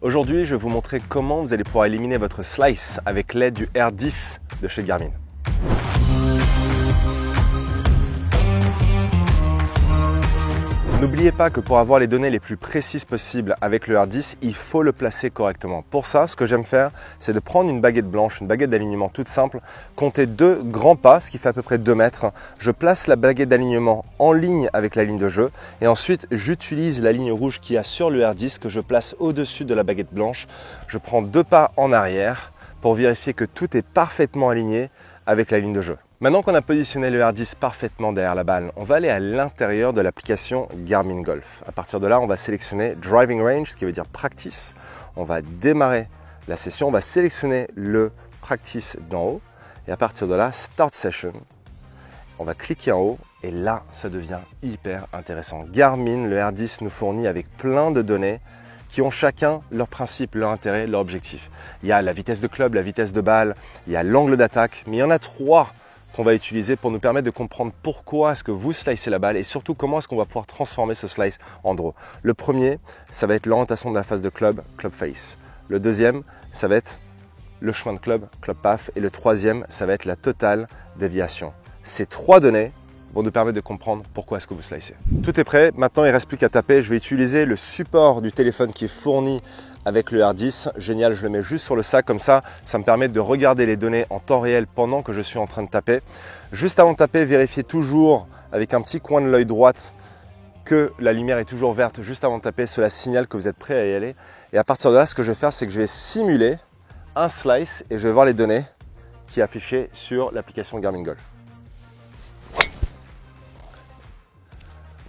Aujourd'hui, je vais vous montrer comment vous allez pouvoir éliminer votre slice avec l'aide du R10 de chez Garmin. N'oubliez pas que pour avoir les données les plus précises possibles avec le R10, il faut le placer correctement. Pour ça, ce que j'aime faire, c'est de prendre une baguette blanche, une baguette d'alignement toute simple, compter 2 grands pas, ce qui fait à peu près 2 mètres. Je place la baguette d'alignement en ligne avec la ligne de jeu et ensuite j'utilise la ligne rouge qu'il y a sur le R10 que je place au-dessus de la baguette blanche. Je prends 2 pas en arrière pour vérifier que tout est parfaitement aligné avec la ligne de jeu. Maintenant qu'on a positionné le R10 parfaitement derrière la balle, on va aller à l'intérieur de l'application Garmin Golf. À partir de là, on va sélectionner Driving Range, ce qui veut dire practice. On va démarrer la session, on va sélectionner le practice d'en haut. Et à partir de là, Start Session. On va cliquer en haut et là, ça devient hyper intéressant. Garmin, le R10 nous fournit avec plein de données qui ont chacun leur principe, leur intérêt, leur objectif. Il y a la vitesse de club, la vitesse de balle, il y a l'angle d'attaque, mais il y en a 3 qu'on va utiliser pour nous permettre de comprendre pourquoi est-ce que vous slicez la balle et surtout comment est-ce qu'on va pouvoir transformer ce slice en draw. Le premier, ça va être l'orientation de la face de club, club face. Le deuxième, ça va être le chemin de club, club path. Et le troisième, ça va être la totale déviation. Ces 3 données vont nous permettre de comprendre pourquoi est-ce que vous slicez. Tout est prêt, maintenant il ne reste plus qu'à taper. Je vais utiliser le support du téléphone qui est fourni avec le R10. Génial, je le mets juste sur le sac comme ça me permet de regarder les données en temps réel pendant que je suis en train de taper. Juste avant de taper, vérifiez toujours avec un petit coin de l'œil droite que la lumière est toujours verte juste avant de taper. Cela signale que vous êtes prêt à y aller. Et à partir de là, ce que je vais faire, c'est que je vais simuler un slice et je vais voir les données qui sont affichées sur l'application Garmin Golf.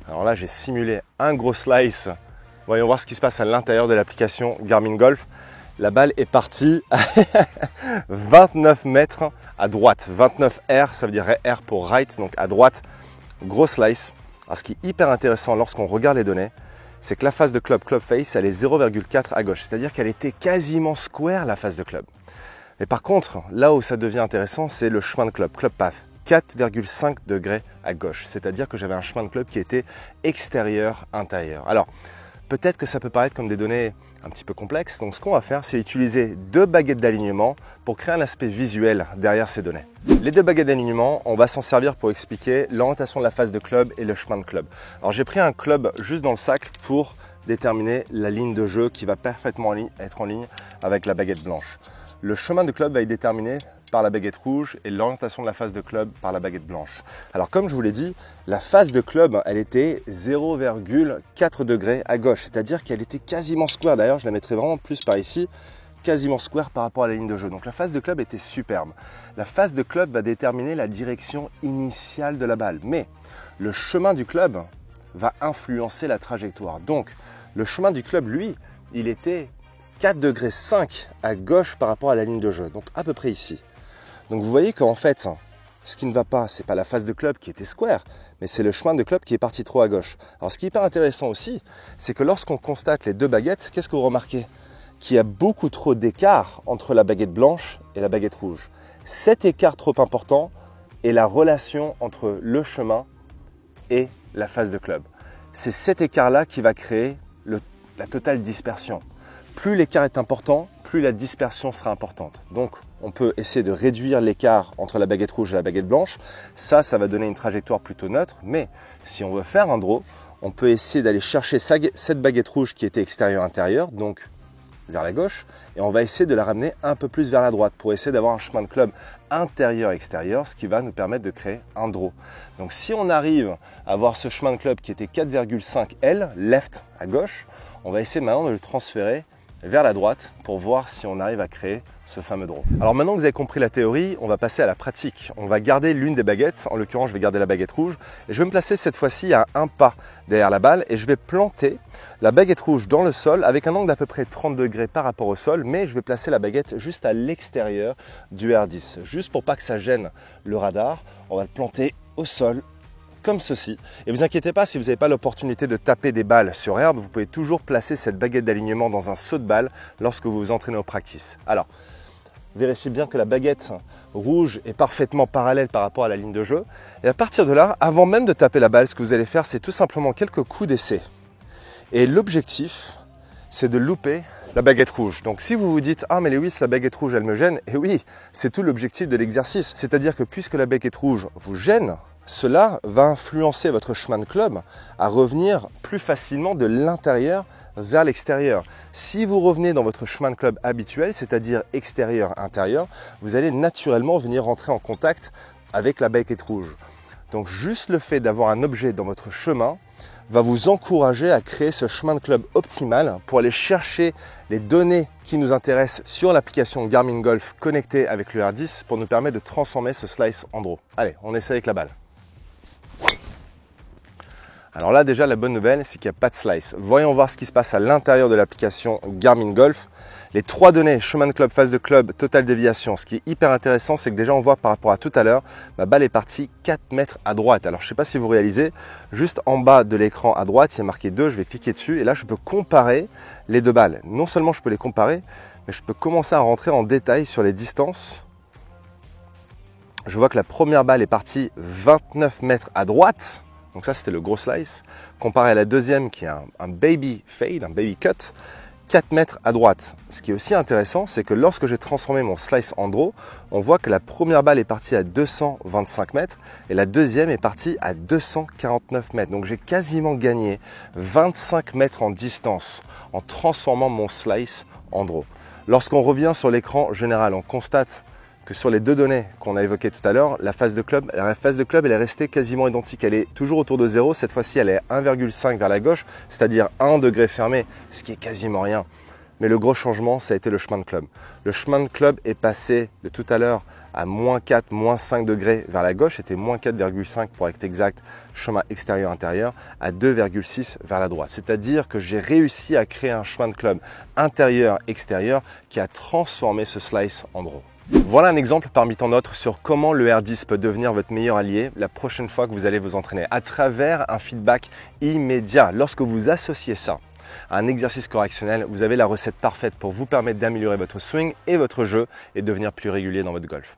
Alors là, j'ai simulé un gros slice. Voyons voir ce qui se passe à l'intérieur de l'application Garmin Golf. La balle est partie à 29 mètres à droite. 29 R, ça veut dire R pour right, donc à droite. Gros slice. Alors, ce qui est hyper intéressant lorsqu'on regarde les données, c'est que la face de club, club face, elle est 0,4 à gauche. C'est-à-dire qu'elle était quasiment square, la face de club. Mais par contre, là où ça devient intéressant, c'est le chemin de club, club path. 4,5 degrés à gauche. C'est-à-dire que j'avais un chemin de club qui était extérieur-intérieur. Alors, peut-être que ça peut paraître comme des données un petit peu complexes. Donc, ce qu'on va faire, c'est utiliser 2 baguettes d'alignement pour créer un aspect visuel derrière ces données. Les 2 baguettes d'alignement, on va s'en servir pour expliquer l'orientation de la face de club et le chemin de club. Alors, j'ai pris un club juste dans le sac pour déterminer la ligne de jeu qui va parfaitement être en ligne avec la baguette blanche. Le chemin de club va être déterminé par la baguette rouge et l'orientation de la face de club par la baguette blanche. Alors comme je vous l'ai dit, la face de club, elle était 0,4 degrés à gauche, c'est-à-dire qu'elle était quasiment square. D'ailleurs, je la mettrai vraiment plus par ici, quasiment square par rapport à la ligne de jeu. Donc la face de club était superbe. La face de club va déterminer la direction initiale de la balle, mais le chemin du club va influencer la trajectoire. Donc le chemin du club, lui, il était 4,5 degrés à gauche par rapport à la ligne de jeu, donc à peu près ici. Donc vous voyez qu'en fait, ce qui ne va pas, c'est pas la face de club qui était square, mais c'est le chemin de club qui est parti trop à gauche. Alors ce qui est hyper intéressant aussi, c'est que lorsqu'on constate les 2 baguettes, qu'est-ce que vous remarquez? Qu'il y a beaucoup trop d'écart entre la baguette blanche et la baguette rouge. Cet écart trop important est la relation entre le chemin et la face de club. C'est cet écart-là qui va créer la totale dispersion. Plus l'écart est important, plus la dispersion sera importante. Donc, on peut essayer de réduire l'écart entre la baguette rouge et la baguette blanche. Ça va donner une trajectoire plutôt neutre. Mais si on veut faire un draw, on peut essayer d'aller chercher cette baguette rouge qui était extérieur-intérieur, donc vers la gauche, et on va essayer de la ramener un peu plus vers la droite pour essayer d'avoir un chemin de club intérieur-extérieur, ce qui va nous permettre de créer un draw. Donc, si on arrive à avoir ce chemin de club qui était 4,5 L, left à gauche, on va essayer maintenant de le transférer vers la droite pour voir si on arrive à créer ce fameux draw. Alors maintenant que vous avez compris la théorie, on va passer à la pratique. On va garder l'une des baguettes, en l'occurrence je vais garder la baguette rouge, et je vais me placer cette fois-ci à 1 pas derrière la balle et je vais planter la baguette rouge dans le sol avec un angle d'à peu près 30 degrés par rapport au sol, mais je vais placer la baguette juste à l'extérieur du R10. Juste pour pas que ça gêne le radar, on va le planter au sol comme ceci. Et vous inquiétez pas, si vous n'avez pas l'opportunité de taper des balles sur herbe, vous pouvez toujours placer cette baguette d'alignement dans un seau de balle lorsque vous vous entraînez au practice. Alors, vérifiez bien que la baguette rouge est parfaitement parallèle par rapport à la ligne de jeu. Et à partir de là, avant même de taper la balle, ce que vous allez faire, c'est tout simplement quelques coups d'essai. Et l'objectif, c'est de louper la baguette rouge. Donc si vous vous dites « Ah mais Lewis, la baguette rouge, elle me gêne », et oui, c'est tout l'objectif de l'exercice. C'est-à-dire que puisque la baguette rouge vous gêne, cela va influencer votre chemin de club à revenir plus facilement de l'intérieur vers l'extérieur. Si vous revenez dans votre chemin de club habituel, c'est-à-dire extérieur-intérieur, vous allez naturellement venir rentrer en contact avec la baguette rouge. Donc juste le fait d'avoir un objet dans votre chemin va vous encourager à créer ce chemin de club optimal pour aller chercher les données qui nous intéressent sur l'application Garmin Golf connectée avec le R10 pour nous permettre de transformer ce slice en draw. Allez, on essaie avec la balle. Alors là déjà la bonne nouvelle c'est qu'il n'y a pas de slice. Voyons voir ce qui se passe à l'intérieur de l'application Garmin Golf. Les trois données, chemin de club, phase de club, totale déviation. Ce qui est hyper intéressant c'est que déjà on voit par rapport à tout à l'heure, ma balle est partie 4 mètres à droite. Alors je ne sais pas si vous réalisez, juste en bas de l'écran à droite il y a marqué 2, je vais cliquer dessus et là je peux comparer les deux balles. Non seulement je peux les comparer, mais je peux commencer à rentrer en détail sur les distances. Je vois que la première balle est partie 29 mètres à droite. Donc ça, c'était le gros slice, comparé à la deuxième qui est un baby fade, un baby cut, 4 mètres à droite. Ce qui est aussi intéressant, c'est que lorsque j'ai transformé mon slice en draw, on voit que la première balle est partie à 225 mètres et la deuxième est partie à 249 mètres. Donc j'ai quasiment gagné 25 mètres en distance en transformant mon slice en draw. Lorsqu'on revient sur l'écran général, on constate que sur les deux données qu'on a évoquées tout à l'heure, la phase de club, elle est restée quasiment identique. Elle est toujours autour de 0. Cette fois-ci, elle est 1,5 vers la gauche, c'est-à-dire 1 degré fermé, ce qui est quasiment rien. Mais le gros changement, ça a été le chemin de club. Le chemin de club est passé de tout à l'heure à moins 4, moins 5 degrés vers la gauche, c'était moins 4,5 pour être exact, chemin extérieur-intérieur, à 2,6 vers la droite. C'est-à-dire que j'ai réussi à créer un chemin de club intérieur-extérieur qui a transformé ce slice en draw. Voilà un exemple parmi tant d'autres sur comment le R10 peut devenir votre meilleur allié la prochaine fois que vous allez vous entraîner à travers un feedback immédiat. Lorsque vous associez ça à un exercice correctionnel, vous avez la recette parfaite pour vous permettre d'améliorer votre swing et votre jeu et devenir plus régulier dans votre golf.